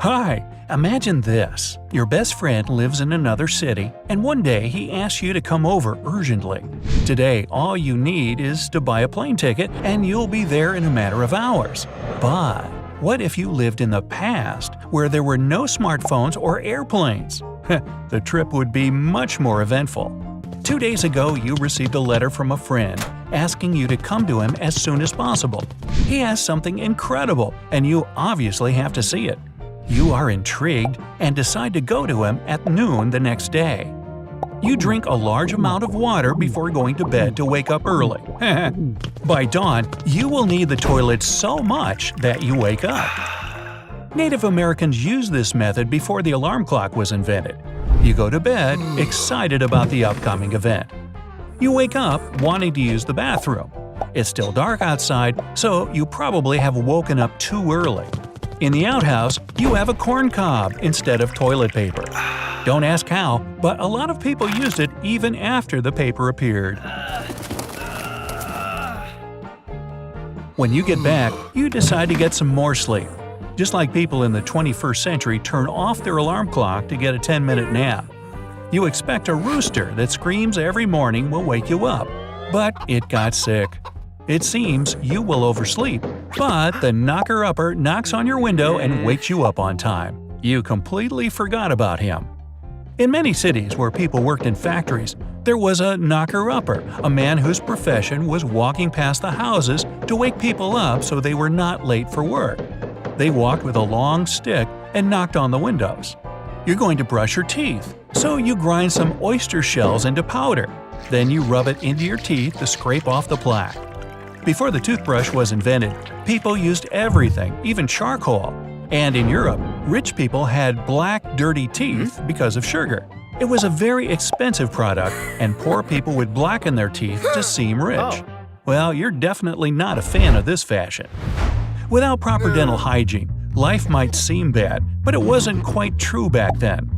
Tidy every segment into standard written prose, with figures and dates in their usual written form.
Hi, imagine this. Your best friend lives in another city, and one day he asks you to come over urgently. Today, all you need is to buy a plane ticket, and you'll be there in a matter of hours. But what if you lived in the past, where there were no smartphones or airplanes? The trip would be much more eventful. 2 days ago, you received a letter from a friend asking you to come to him as soon as possible. He has something incredible, and you obviously have to see it. You are intrigued and decide to go to him at noon the next day. You drink a large amount of water before going to bed to wake up early. By dawn, you will need the toilet so much that you wake up. Native Americans used this method before the alarm clock was invented. You go to bed excited about the upcoming event. You wake up wanting to use the bathroom. It's still dark outside, so you probably have woken up too early. In the outhouse, you have a corn cob instead of toilet paper. Don't ask how, but a lot of people used it even after the paper appeared. When you get back, you decide to get some more sleep. Just like people in the 21st century turn off their alarm clock to get a 10-minute nap. You expect a rooster that screams every morning will wake you up, but it got sick. It seems you will oversleep, but the knocker-upper knocks on your window and wakes you up on time. You completely forgot about him. In many cities where people worked in factories, there was a knocker-upper, a man whose profession was walking past the houses to wake people up so they were not late for work. They walked with a long stick and knocked on the windows. You're going to brush your teeth, so you grind some oyster shells into powder. Then you rub it into your teeth to scrape off the plaque. Before the toothbrush was invented, people used everything, even charcoal. And in Europe, rich people had black, dirty teeth because of sugar. It was a very expensive product, and poor people would blacken their teeth to seem rich. Well, you're definitely not a fan of this fashion. Without proper dental hygiene, life might seem bad, but it wasn't quite true back then.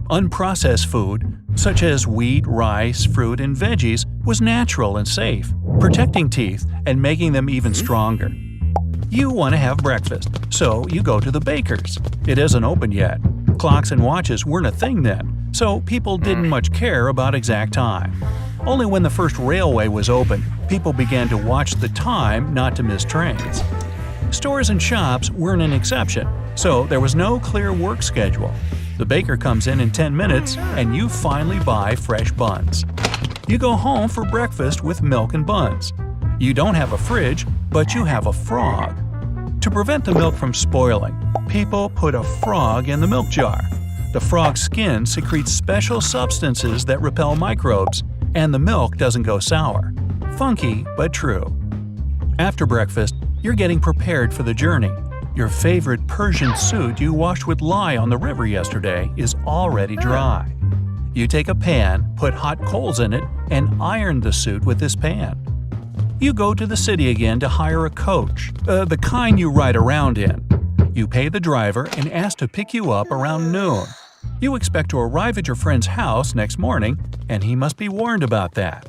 Unprocessed food, such as wheat, rice, fruit, and veggies, was natural and safe, protecting teeth and making them even stronger. You want to have breakfast, so you go to the baker's. It isn't open yet. Clocks and watches weren't a thing then, so people didn't much care about exact time. Only when the first railway was open, people began to watch the time not to miss trains. Stores and shops weren't an exception, so there was no clear work schedule. The baker comes in 10 minutes, and you finally buy fresh buns. You go home for breakfast with milk and buns. You don't have a fridge, but you have a frog. To prevent the milk from spoiling, people put a frog in the milk jar. The frog's skin secretes special substances that repel microbes, and the milk doesn't go sour. Funky, but true. After breakfast, you're getting prepared for the journey. Your favorite Persian suit you washed with lye on the river yesterday is already dry. You take a pan, put hot coals in it, and iron the suit with this pan. You go to the city again to hire a coach, the kind you ride around in. You pay the driver and ask to pick you up around noon. You expect to arrive at your friend's house next morning, and he must be warned about that.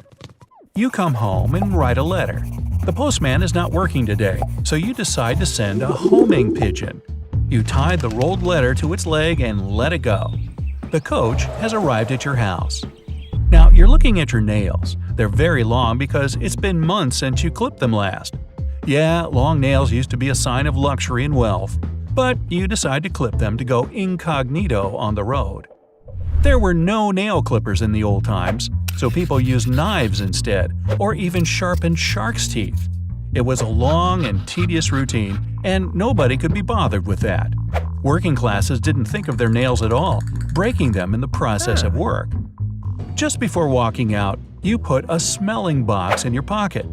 You come home and write a letter. The postman is not working today, so you decide to send a homing pigeon. You tie the rolled letter to its leg and let it go. The coach has arrived at your house. Now, you're looking at your nails. They're very long because it's been months since you clipped them last. Yeah, long nails used to be a sign of luxury and wealth, but you decide to clip them to go incognito on the road. There were no nail clippers in the old times, so people used knives instead, or even sharpened shark's teeth. It was a long and tedious routine, and nobody could be bothered with that. Working classes didn't think of their nails at all, breaking them in the process of work. Just before walking out, you put a smelling box in your pocket.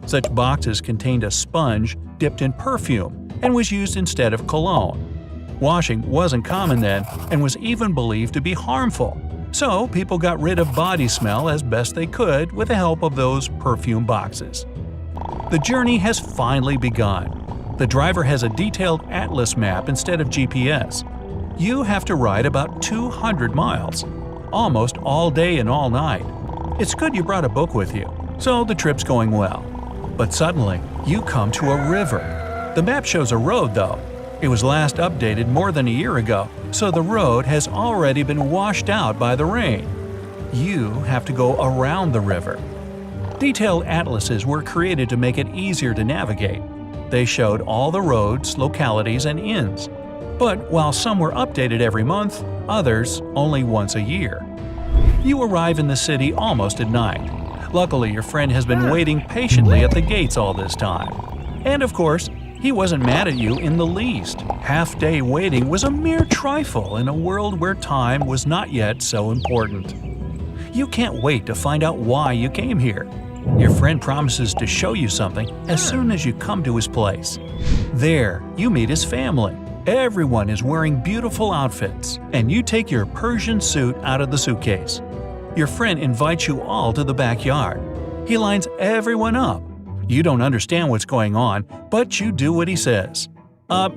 Such boxes contained a sponge dipped in perfume and was used instead of cologne. Washing wasn't common then and was even believed to be harmful, so people got rid of body smell as best they could with the help of those perfume boxes. The journey has finally begun. The driver has a detailed atlas map instead of GPS. You have to ride about 200 miles, almost all day and all night. It's good you brought a book with you, so the trip's going well. But suddenly, you come to a river. The map shows a road, though. It was last updated more than a year ago, so the road has already been washed out by the rain. You have to go around the river. Detailed atlases were created to make it easier to navigate. They showed all the roads, localities, and inns. But while some were updated every month, others only once a year. You arrive in the city almost at night. Luckily, your friend has been waiting patiently at the gates all this time. And of course, he wasn't mad at you in the least. Half-day waiting was a mere trifle in a world where time was not yet so important. You can't wait to find out why you came here. Your friend promises to show you something as soon as you come to his place. There, you meet his family. Everyone is wearing beautiful outfits, and you take your Persian suit out of the suitcase. Your friend invites you all to the backyard. He lines everyone up. You don't understand what's going on, but you do what he says.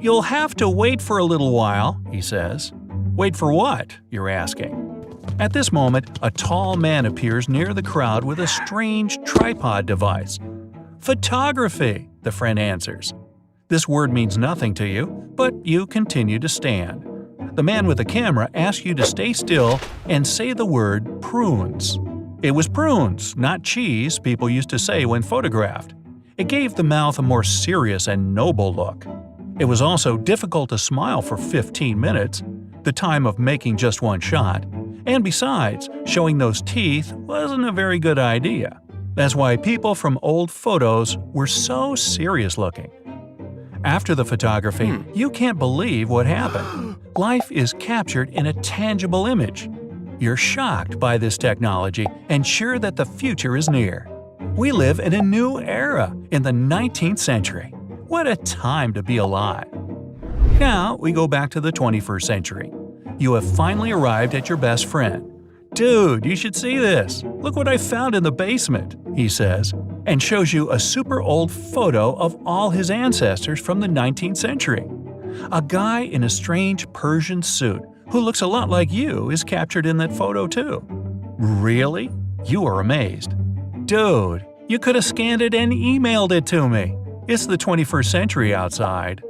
You'll have to wait for a little while, he says. Wait for what? You're asking. At this moment, a tall man appears near the crowd with a strange tripod device. Photography, the friend answers. This word means nothing to you, but you continue to stand. The man with the camera asks you to stay still and say the word prunes. It was prunes, not cheese, people used to say when photographed. It gave the mouth a more serious and noble look. It was also difficult to smile for 15 minutes, the time of making just one shot. And besides, showing those teeth wasn't a very good idea. That's why people from old photos were so serious looking. After the photography, you can't believe what happened. Life is captured in a tangible image. You're shocked by this technology and sure that the future is near. We live in a new era, in the 19th century. What a time to be alive! Now we go back to the 21st century. You have finally arrived at your best friend. "Dude, you should see this! Look what I found in the basement," he says, and shows you a super old photo of all his ancestors from the 19th century. A guy in a strange Persian suit who looks a lot like you is captured in that photo too. Really? You are amazed. Dude, you could have scanned it and emailed it to me. It's the 21st century outside.